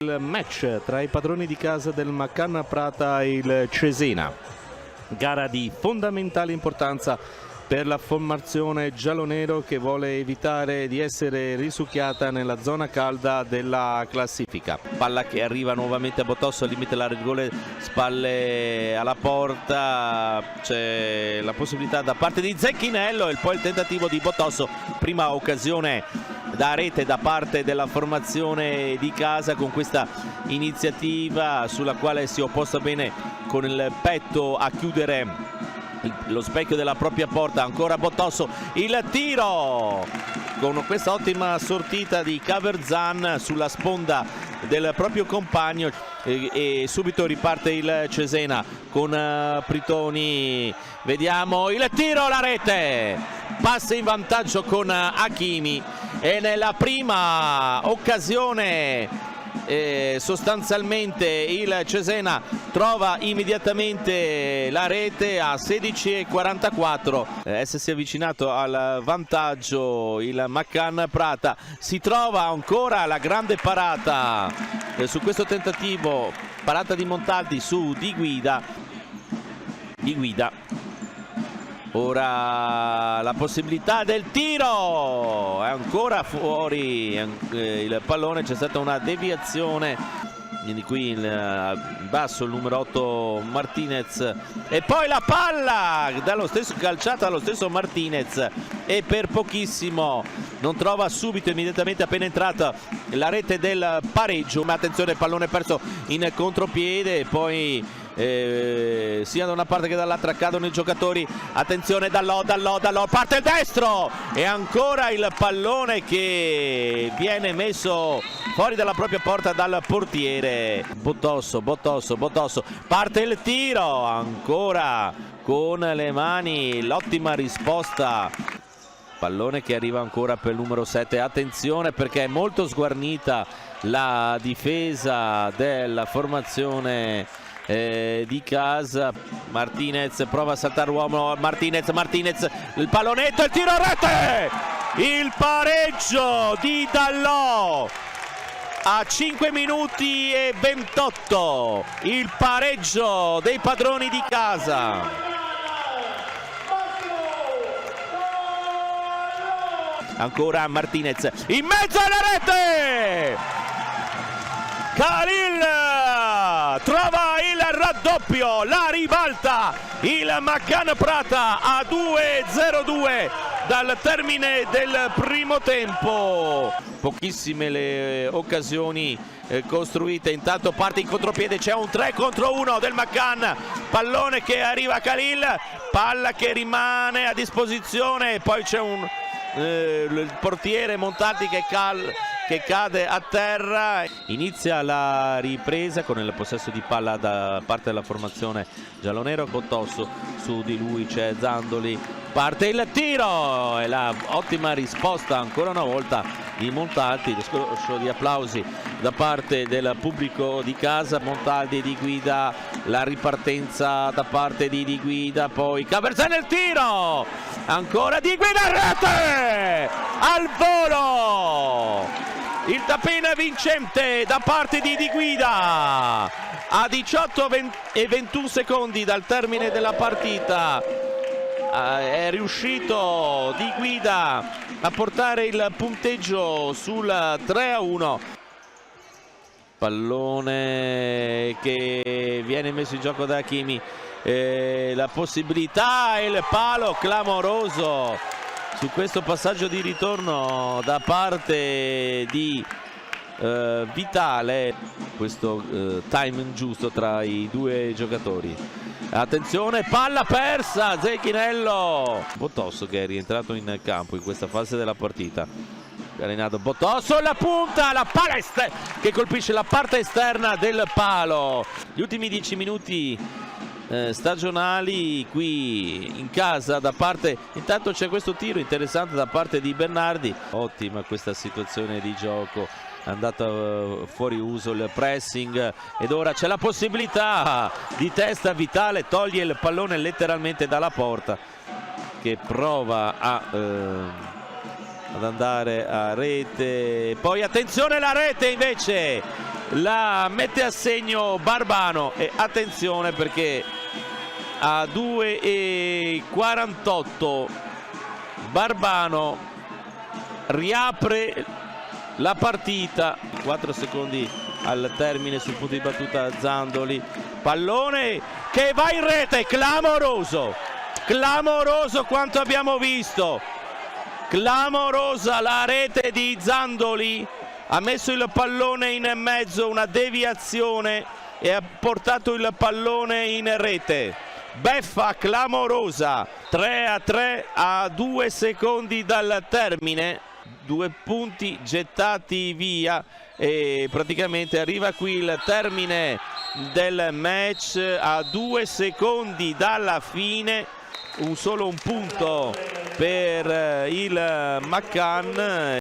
Il match tra i padroni di casa del Maccan Prata e il Cesena, gara di fondamentale importanza per la formazione giallonero che vuole evitare di essere risucchiata nella zona calda della classifica. Palla che arriva nuovamente a Botosso al limite della rigore, spalle alla porta, c'è la possibilità da parte di Zecchinello e poi il tentativo di Botosso, prima occasione da rete da parte della formazione di casa con questa iniziativa sulla quale si è opposta bene con il petto a chiudere lo specchio della propria porta. Ancora Botosso, il tiro con questa ottima sortita di Caverzan sulla sponda del proprio compagno e subito riparte il Cesena con Pritoni. Vediamo il tiro, la rete, passa in vantaggio con Hakimi e nella prima occasione sostanzialmente il Cesena trova immediatamente la rete a 16:44. Essersi avvicinato al vantaggio il Maccan Prata. Si trova ancora la grande parata su questo tentativo, parata di Montaldi su Di Guida. Ora la possibilità del tiro, è ancora fuori il pallone, c'è stata una deviazione, quindi qui in basso il numero 8 Martinez e poi la palla dallo stesso, calciata dallo stesso Martinez e per pochissimo non trova subito, immediatamente appena entrata, la rete del pareggio. Ma attenzione, pallone perso in contropiede e poi sia da una parte che dall'altra cadono i giocatori. Attenzione, Dallò, parte il destro e ancora il pallone che viene messo fuori dalla propria porta dal portiere. Botosso, parte il tiro, ancora con le mani l'ottima risposta. Pallone che arriva ancora per il numero 7. Attenzione perché è molto sguarnita la difesa della formazione di casa. Martinez prova a saltare uomo, Martinez, il pallonetto, il tiro a rete, il pareggio di Dallò a 5 minuti e 28, il pareggio dei padroni di casa. Ancora Martinez in mezzo alla rete, Khalil trova il raddoppio, la ribalta il Maccan Prata a 2:02 dal termine del primo tempo. Pochissime le occasioni costruite, intanto parte in contropiede, c'è un 3 contro 1 del Maccan, pallone che arriva a Khalil, palla che rimane a disposizione, poi c'è il portiere Montaldi che cade a terra. Inizia la ripresa con il possesso di palla da parte della formazione giallonero. Botosso, su di lui c'è Zandoli, parte il tiro e la ottima risposta ancora una volta di Montaldi, discorso di applausi da parte del pubblico di casa. Montaldi e Di Guida, la ripartenza da parte di Di Guida, poi Caverzan il tiro, ancora Di Guida, rete al volo, il tapin vincente da parte di Di Guida a 18 e 21 secondi dal termine della partita. È riuscito Di Guida a portare il punteggio sul 3-1. Pallone che viene messo in gioco da Hakimi, la possibilità e il palo clamoroso su questo passaggio di ritorno da parte di Vitale, questo timing giusto tra i due giocatori. Attenzione, palla persa, Zecchinello. Botosso che è rientrato in campo in questa fase della partita. Renato Botosso, la punta, la palla che colpisce la parte esterna del palo. Gli ultimi 10 minuti stagionali qui in casa da parte, intanto c'è questo tiro interessante da parte di Bernardi. Ottima questa situazione di gioco, è andato fuori uso il pressing ed ora c'è la possibilità di testa. Vitale toglie il pallone letteralmente dalla porta, che prova ad andare a rete, poi attenzione, la rete invece la mette a segno Barbano, e attenzione perché a 2:48 Barbano riapre la partita. 4 secondi al termine sul punto di battuta Zandoli, pallone che va in rete, clamoroso, clamoroso quanto abbiamo visto, clamorosa la rete di Zandoli, ha messo il pallone in mezzo, una deviazione, e ha portato il pallone in rete. Beffa clamorosa, 3-3 a 2 secondi dal termine, 2 punti gettati via, e praticamente arriva qui il termine del match a 2 secondi dalla fine, solo un punto per il McCann.